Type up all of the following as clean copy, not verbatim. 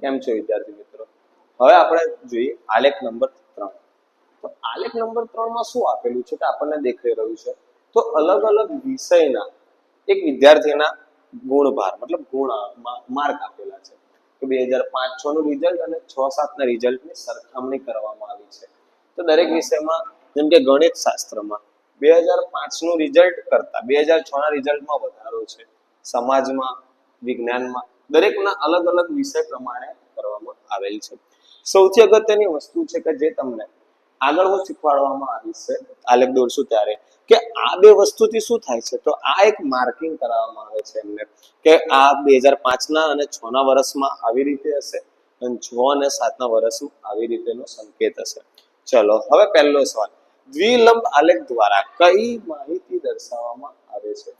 કેમ છો વિદ્યાર્થી મિત્રો? હવે આપણે જોઈએ આલેખ નંબર 3. તો આલેખ નંબર 3 માં શું આપેલું છે કે આપણને દેખાઈ રહ્યું છે તો અલગ અલગ વિષયના એક વિદ્યાર્થીના ગુણભાર મતલબ ગુણ માર્ક આપેલા છે કે 2005-6 નું રિઝલ્ટ અને 6-7 ના રિઝલ્ટની સરખામણી કરવામાં આવી છે. તો દરેક વિષયમાં જેમ કે ગણિત શાસ્ત્રમાં 2005 નું રિઝલ્ટ કરતા 2006 ના રિઝલ્ટમાં વધારો છે. સમાજમાં, વિજ્ઞાનમાં દરેકના અલગ અલગ વિષય પ્રમાણે કરવામાં આવેલ છે. સૌથી અગત્યની વસ્તુ છે કે જે તમને આગળ હું શીખવાડવામાં આવી છે આલેખ દોરશું ત્યારે કે આ બે વસ્તુથી શું થાય છે તો આ એક માર્કિંગ કરાવવામાં આવે છે એમને કે આ 2005 ના અને 6 ના વર્ષમાં આવી રીતે હશે અને 6 અને 7 ના વર્ષમાં આવી રીતેનો સંકેત હશે. ચલો હવે પહેલો સવાલ, દ્વિલંબ આલેખ દ્વારા કઈ માહિતી દર્શાવવામાં આવે છે?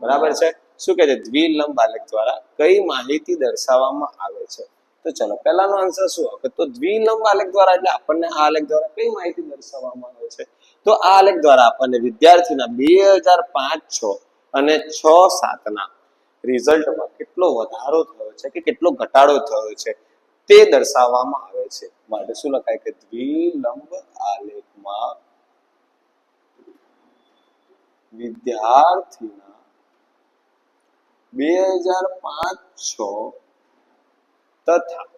બરાબર છે. શું કહે છે? દ્વિલંબ આલેખ દ્વારા કઈ માહિતી દર્શાવવામાં આવે છે? તો ચલો પહેલાનો આન્સર શું આવે? તો દ્વિલંબ આલેખ દ્વારા એટલે આપણને આ આલેખ દ્વારા કઈ માહિતી દર્શાવવામાં આવે છે? તો આ આલેખ દ્વારા આપણને વિદ્યાર્થીના 2005-6 અને 6-7 ના રિઝલ્ટમાં કેટલો વધારો થયો છે કે કેટલો ઘટાડો થયો છે તે દર્શાવવામાં આવે છે. માટે શું લખાય કે દ્વિલંબ આલેખમાં વિદ્યાર્થીના 2005-6 તથા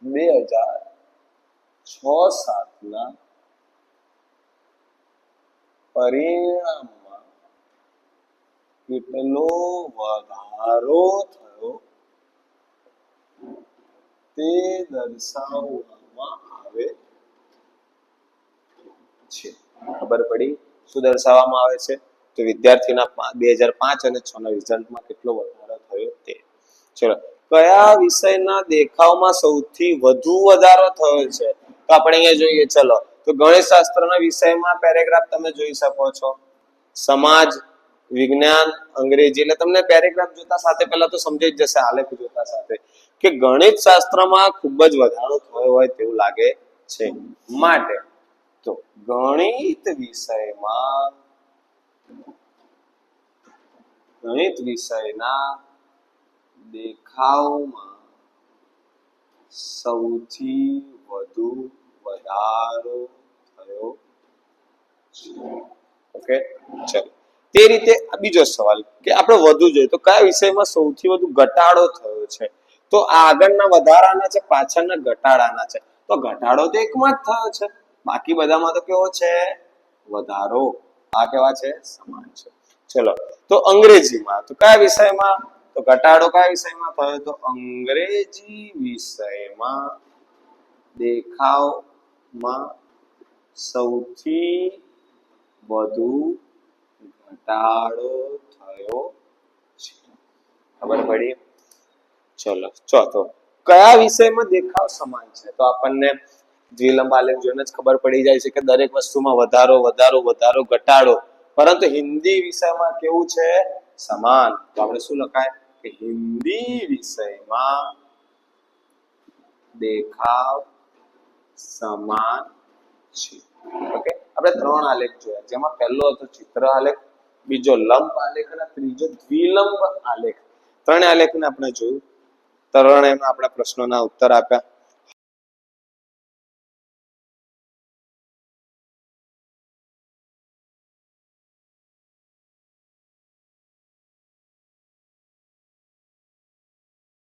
2006-7 ના પરિણામમાં કેટલો વધારો થયો તે દર્શાવવામાં આવે છે. ખબર પડી શું દર્શાવવામાં આવે છે? તો વિદ્યાર્થીના 2005 અને 6 ના રિઝલ્ટમાં કેટલો વધારો થયો તે. ચલો કયા વિષયના દેખાવમાં સૌથી વધુ વધારો થયો છે? તો આપણે અહીંયા જોઈએ. ચલો તો ગણિત શાસ્ત્રના વિષયમાં પેરેગ્રાફ તમે જોઈ શકો છો. સમાજ, વિજ્ઞાન, અંગ્રેજી એટલે તમને પેરેગ્રાફ જોતા સાથે પહેલા તો સમજાઈ જ જશે આલેખ જોતા સાથે કે ગણિત શાસ્ત્રમાં ખૂબ જ વધારો થયો હોય તેવું લાગે છે. માટે તો ગણિત વિષયના દેખાવમાં સૌથી વધુ વધારો થયો છે. ઓકે ચલો તે રીતે બીજો સવાલ કે આપણે વધુ જોઈએ તો કયા વિષયમાં સૌથી વધુ ઘટાડો થયો છે? તો આગળના વધારાના છે, પાછળના ઘટાડાના છે. તો ઘટાડો તો એકમાં જ થયો છે, બાકી બધામાં તો કેવો છે? વધારો. આ કેવા છે? સમાન છે. ચલો તો અંગ્રેજીમાં તો કયા વિષયમાં તો ઘટાડો કયા વિષયમાં થયો? તો અંગ્રેજી વિષયમાં દેખાવમાં સૌથી વધુ ઘટાડો થયો છે. ખબર પડી? ચલો ચોથો, કયા વિષયમાં દેખાવ સમાન છે? તો આપણને દ્વિલંબ આલેખ જોઈને જ ખબર પડી જાય છે કે દરેક વસ્તુમાં વધારો વધારો વધારો ઘટાડો, પરંતુ હિન્દી વિષયમાં કેવું છે? સમાન. તો આપણે શું લખાય કે હિન્દી વિષયમાં દેખાવ સમાન છે. ઓકે આપણે 3 આલેખ જોયા જેમાં પહેલો હતો ચિત્ર આલેખ, બીજો લંબ આલેખ અને ત્રીજો દ્વિલંબ આલેખ. 3 આલેખને આપણે જોયું. ત્રણેયમાં આપણા પ્રશ્નોના ઉત્તર આપ્યા.